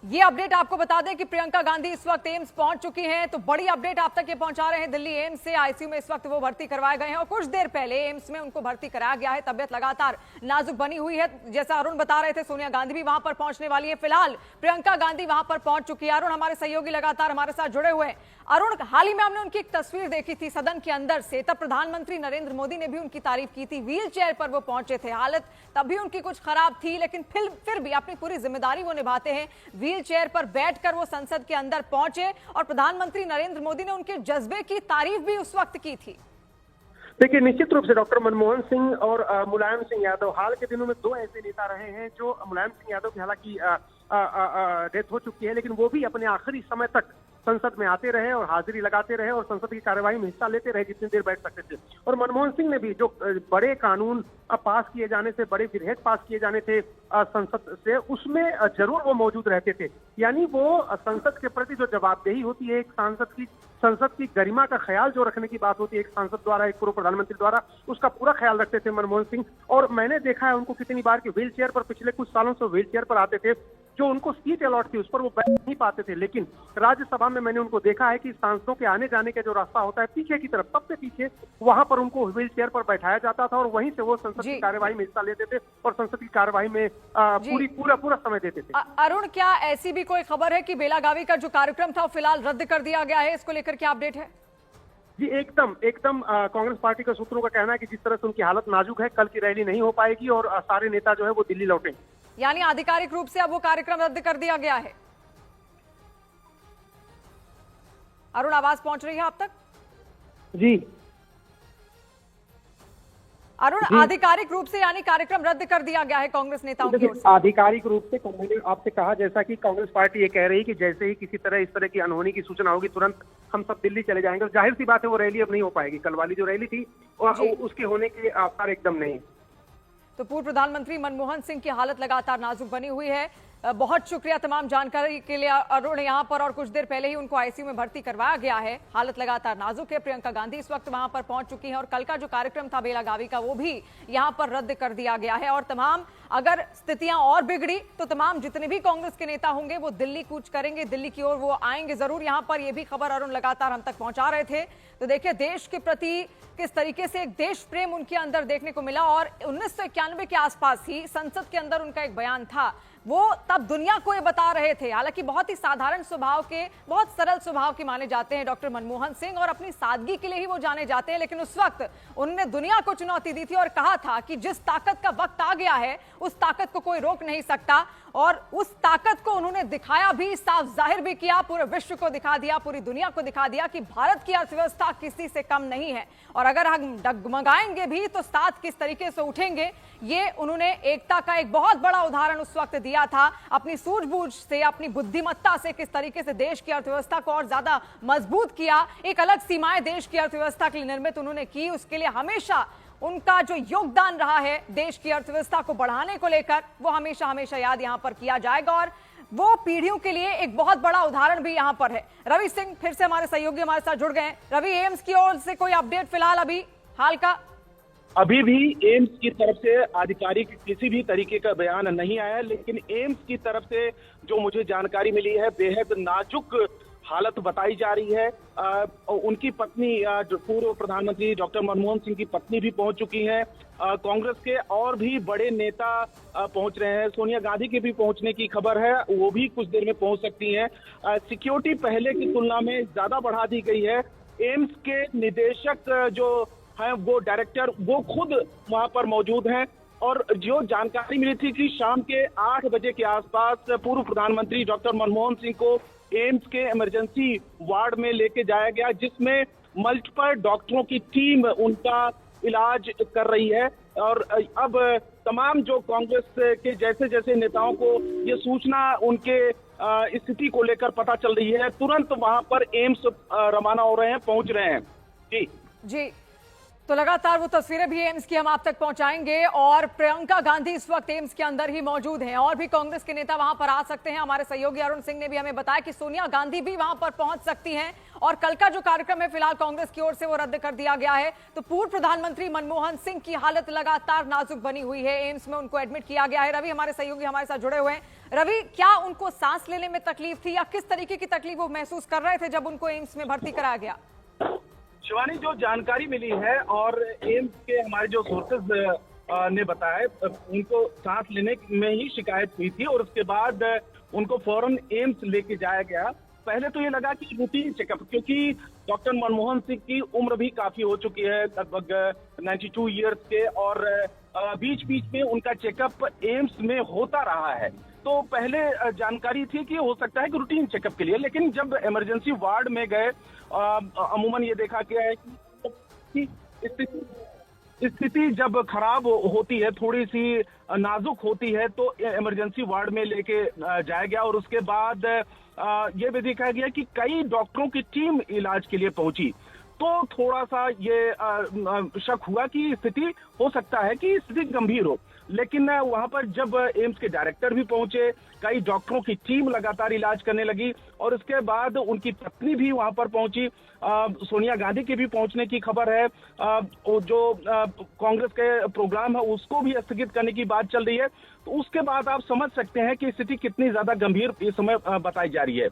ये अपडेट आपको बता दें कि प्रियंका गांधी इस वक्त एम्स पहुंच चुकी हैं। तो बड़ी अपडेट आप तक ये पहुंचा रहे हैं दिल्ली एम्स से। आईसीयू में इस वक्त वो भर्ती करवाए गए हैं और कुछ देर पहले एम्स में उनको भर्ती कराया गया है। तबियत लगातार नाजुक बनी हुई है। जैसा अरुण बता रहे थे, सोनिया गांधी भी वहां पर पहुंचने वाली है। फिलहाल प्रियंका गांधी वहां पर पहुंच चुकी है। अरुण, हमारे सहयोगी लगातार हमारे साथ जुड़े हुए हैं। अरुण, हाल ही में हमने उनकी एक तस्वीर देखी थी सदन के अंदर से, तब प्रधानमंत्री नरेंद्र मोदी ने भी उनकी तारीफ की थी। व्हील चेयर पर वो पहुंचे थे, हालत तब भी उनकी कुछ खराब थी, लेकिन फिर भी अपनी पूरी जिम्मेदारी वो निभाते हैं। व्हील चेयर पर बैठकर वो संसद के अंदर पहुंचे और प्रधानमंत्री नरेंद्र मोदी ने उनके जज्बे की तारीफ भी उस वक्त की थी। देखिए, निश्चित रूप से डॉक्टर मनमोहन सिंह और मुलायम सिंह यादव हाल के दिनों में दो ऐसे नेता रहे हैं जो मुलायम सिंह यादव की हालांकि डेथ हो चुकी है, लेकिन वो भी अपने आखिरी समय तक संसद में आते रहे और हाजिरी लगाते रहे और संसद की कार्यवाही में हिस्सा लेते रहे जितनी देर बैठ सकते थे। और मनमोहन सिंह ने भी जो बड़े कानून पास किए जाने से, बड़े विधेयक पास किए जाने थे संसद से, उसमें जरूर वो मौजूद रहते थे। यानी वो संसद के प्रति जो जवाबदेही होती है, एक संसद की गरिमा का ख्याल जो रखने की बात होती है एक सांसद द्वारा, एक पूर्व प्रधानमंत्री द्वारा, उसका पूरा ख्याल रखते थे मनमोहन सिंह। और मैंने देखा है उनको कितनी बार कि व्हील चेयर पर, पिछले कुछ सालों से व्हील चेयर पर आते थे। जो उनको सीट अलॉट थी उस पर वो बैठ नहीं पाते थे, लेकिन राज्यसभा में मैंने उनको देखा है कि सांसदों के आने जाने का जो रास्ता होता है पीछे की तरफ, सबसे पीछे, वहां पर उनको व्हील चेयर पर बैठाया जाता था और वहीं से वो संसद की कार्यवाही में हिस्सा लेते थे और संसद की कार्यवाही में पूरा समय देते थे। अरुण, क्या ऐसी भी कोई खबर है कि बेलागावी का जो कार्यक्रम था वो फिलहाल रद्द कर दिया गया है? इसको लेकर क्या अपडेट है? जी एकदम कांग्रेस पार्टी के सूत्रों का कहना है कि जिस तरह से उनकी हालत नाजुक है, कल की रैली नहीं हो पाएगी और सारे नेता जो है वो दिल्ली लौटेंगे। यानी आधिकारिक रूप से अब वो कार्यक्रम रद्द कर दिया गया है। अरुण, आवाज पहुंच रही है आप तक? जी अरुण, आधिकारिक रूप से यानी कार्यक्रम रद्द कर दिया गया है कांग्रेस नेताओं की ओर से? आधिकारिक रूप से मैंने आपसे कहा, जैसा कि कांग्रेस पार्टी ये कह रही है कि जैसे ही किसी तरह इस तरह की अनहोनी की सूचना होगी तुरंत हम सब दिल्ली चले जाएंगे। जाहिर सी बात है वो रैली अब नहीं हो पाएगी। कल वाली जो रैली थी उसके होने के आसार एकदम नहीं। तो पूर्व प्रधानमंत्री मनमोहन सिंह की हालत लगातार नाजुक बनी हुई है। बहुत शुक्रिया तमाम जानकारी के लिए अरुण यहाँ पर। और कुछ देर पहले ही उनको आईसीयू में भर्ती करवाया गया है। हालत लगातार नाजुक है। प्रियंका गांधी इस वक्त वहां पर पहुंच चुकी हैं और कल का जो कार्यक्रम था बेलागावी का वो भी यहाँ पर रद्द कर दिया गया है। और तमाम अगर स्थितियां और बिगड़ी तो तमाम जितने भी कांग्रेस के नेता होंगे वो दिल्ली कूच करेंगे, दिल्ली की ओर वो आएंगे जरूर। यहाँ पर ये भी खबर अरुण लगातार हम तक पहुंचा रहे थे। तो देखिए, देश के प्रति किस तरीके से एक देश प्रेम उनके अंदर देखने को मिला। और 1991 के आसपास ही संसद के अंदर उनका एक बयान था, वो तब दुनिया को ये बता रहे थे। हालांकि बहुत ही साधारण स्वभाव के, बहुत सरल स्वभाव के माने जाते हैं डॉक्टर मनमोहन सिंह और अपनी सादगी के लिए ही वो जाने जाते हैं। लेकिन उस वक्त उन्होंने दुनिया को चुनौती दी थी और कहा था कि जिस ताकत का वक्त आ गया है उस ताकत को कोई रोक नहीं सकता। और उस ताकत को उन्होंने दिखाया भी, साफ जाहिर भी किया, पूरे विश्व को दिखा दिया, पूरी दुनिया को दिखा दिया कि भारत की अर्थव्यवस्था किसी से कम नहीं है। और अगर हम डगमगाएंगे भी तो साथ किस तरीके से उठेंगे, ये उन्होंने एकता का एक बहुत बड़ा उदाहरण उस वक्त दिया था। अपनी सूझबूझ से, अपनी बुद्धिमत्ता से किस तरीके से देश की अर्थव्यवस्था को और ज्यादा मजबूत किया, एक अलग सीमाएं देश की अर्थव्यवस्था के लिए निर्मित उन्होंने की। उसके लिए हमेशा उनका जो योगदान रहा है देश की अर्थव्यवस्था को बढ़ाने को लेकर, वो हमेशा हमेशा याद यहां पर किया जाएगा। और वो पीढ़ियों के लिए एक बहुत बड़ा उदाहरण भी यहां पर है। रवि सिंह फिर से हमारे सहयोगी हमारे साथ जुड़ गए हैं। रवि, एम्स की ओर से कोई अपडेट फिलहाल अभी हाल का? अभी भी एम्स की तरफ से आधिकारिक किसी भी तरीके का बयान नहीं आया, लेकिन एम्स की तरफ से जो मुझे जानकारी मिली है बेहद नाजुक हालत बताई जा रही है। उनकी पत्नी, पूर्व प्रधानमंत्री डॉक्टर मनमोहन सिंह की पत्नी भी पहुंच चुकी हैं। कांग्रेस के और भी बड़े नेता पहुंच रहे हैं। सोनिया गांधी के भी पहुंचने की खबर है, वो भी कुछ देर में पहुंच सकती हैं। सिक्योरिटी पहले की तुलना में ज्यादा बढ़ा दी गई है। एम्स के निदेशक जो है, वो डायरेक्टर, वो खुद वहां पर मौजूद हैं। और जो जानकारी मिली थी कि शाम के 8 बजे के आसपास पूर्व प्रधानमंत्री डॉक्टर मनमोहन सिंह को एम्स के इमरजेंसी वार्ड में लेके जाया गया, जिसमें मल्टीपल डॉक्टरों की टीम उनका इलाज कर रही है। और अब तमाम जो कांग्रेस के जैसे जैसे नेताओं को ये सूचना उनके स्थिति को लेकर पता चल रही है, तुरंत वहां पर एम्स रवाना हो रहे हैं, पहुंच रहे हैं। जी जी, तो लगातार वो तस्वीरें भी एम्स की हम आप तक पहुंचाएंगे। और प्रियंका गांधी इस वक्त एम्स के अंदर ही मौजूद हैं और भी कांग्रेस के नेता वहां पर आ सकते हैं। हमारे सहयोगी अरुण सिंह ने भी हमें बताया कि सोनिया गांधी भी वहां पर पहुंच सकती हैं और कल का जो कार्यक्रम है फिलहाल कांग्रेस की ओर से वो रद्द कर दिया गया है। तो पूर्व प्रधानमंत्री मनमोहन सिंह की हालत लगातार नाजुक बनी हुई है, एम्स में उनको एडमिट किया गया है। रवि हमारे सहयोगी हमारे साथ जुड़े हुए हैं। रवि, क्या उनको सांस लेने में तकलीफ थी या किस तरीके की तकलीफ वो महसूस कर रहे थे जब उनको एम्स में भर्ती कराया गया? शिवानी, जो जानकारी मिली है और एम्स के हमारे जो सोर्सेज ने बताया, उनको सांस लेने में ही शिकायत हुई थी और उसके बाद उनको फौरन एम्स लेके जाया गया। पहले तो ये लगा कि रूटीन चेकअप, क्योंकि डॉक्टर मनमोहन सिंह की उम्र भी काफी हो चुकी है, लगभग 92 ईयर्स के, और बीच बीच में उनका चेकअप एम्स में होता रहा है। तो पहले जानकारी थी कि हो सकता है कि रूटीन चेकअप के लिए, लेकिन जब इमरजेंसी वार्ड में गए अमूमन ये देखा गया है कि स्थिति जब खराब होती है, थोड़ी सी नाजुक होती है, तो इमरजेंसी वार्ड में लेके जाया गया और उसके बाद ये भी देखा गया कि कई डॉक्टरों की टीम इलाज के लिए पहुंची। तो थोड़ा सा ये शक हुआ कि स्थिति हो सकता है कि स्थिति गंभीर हो, लेकिन वहां पर जब एम्स के डायरेक्टर भी पहुंचे, कई डॉक्टरों की टीम लगातार इलाज करने लगी और उसके बाद उनकी पत्नी भी वहां पर पहुंची। सोनिया गांधी के भी पहुंचने की खबर है। जो कांग्रेस के प्रोग्राम है उसको भी स्थगित करने की बात चल रही है। तो उसके बाद आप समझ सकते हैं कि स्थिति कितनी ज्यादा गंभीर इस समय बताई जा रही है।